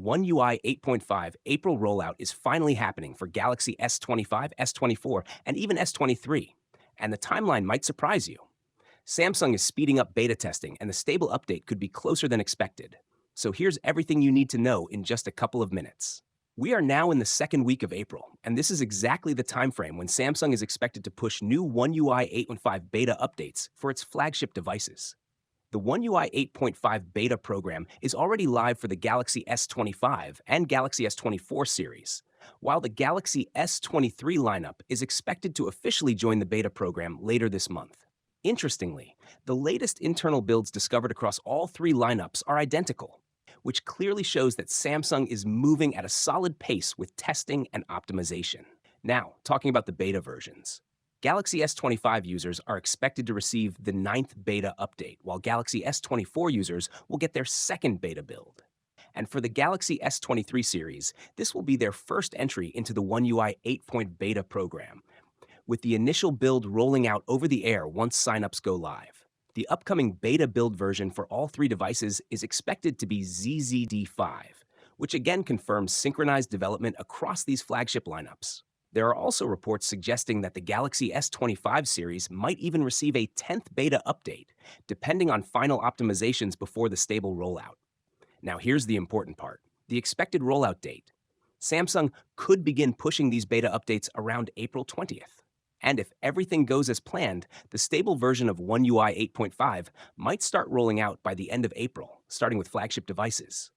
One UI 8.5 April rollout is finally happening for Galaxy S25, S24, and even S23. And the timeline might surprise you. Samsung is speeding up beta testing, and the stable update could be closer than expected. So here's everything you need to know in just a couple of minutes. We are now in the second week of April, and this is exactly the timeframe when Samsung is expected to push new One UI 8.5 beta updates for its flagship devices. The One UI 8.5 beta program is already live for the Galaxy S25 and Galaxy S24 series, while the Galaxy S23 lineup is expected to officially join the beta program later this month. Interestingly, the latest internal builds discovered across all three lineups are identical, which clearly shows that Samsung is moving at a solid pace with testing and optimization. Now, talking about the beta versions. Galaxy S25 users are expected to receive the ninth beta update, while Galaxy S24 users will get their second beta build. And for the Galaxy S23 series, this will be their first entry into the One UI 8 beta program, with the initial build rolling out over the air once signups go live. The upcoming beta build version for all three devices is expected to be ZZD5, which again confirms synchronized development across these flagship lineups. There are also reports suggesting that the Galaxy S25 series might even receive a 10th beta update, depending on final optimizations before the stable rollout. Now here's the important part, the expected rollout date. Samsung could begin pushing these beta updates around April 20th. And if everything goes as planned, the stable version of One UI 8.5 might start rolling out by the end of April, starting with flagship devices.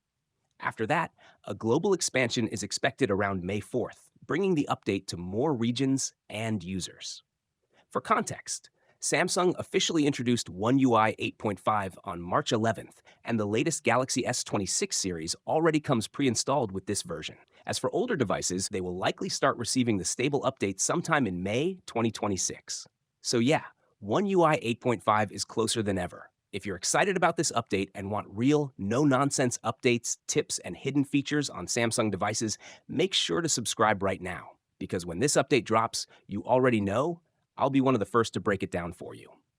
After that, a global expansion is expected around May 4th, bringing the update to more regions and users. For context, Samsung officially introduced One UI 8.5 on March 11th, and the latest Galaxy S26 series already comes pre-installed with this version. As for older devices, they will likely start receiving the stable update sometime in May 2026. So yeah, One UI 8.5 is closer than ever. If you're excited about this update and want real, no-nonsense updates, tips, and hidden features on Samsung devices, make sure to subscribe right now, because when this update drops, you already know I'll be one of the first to break it down for you.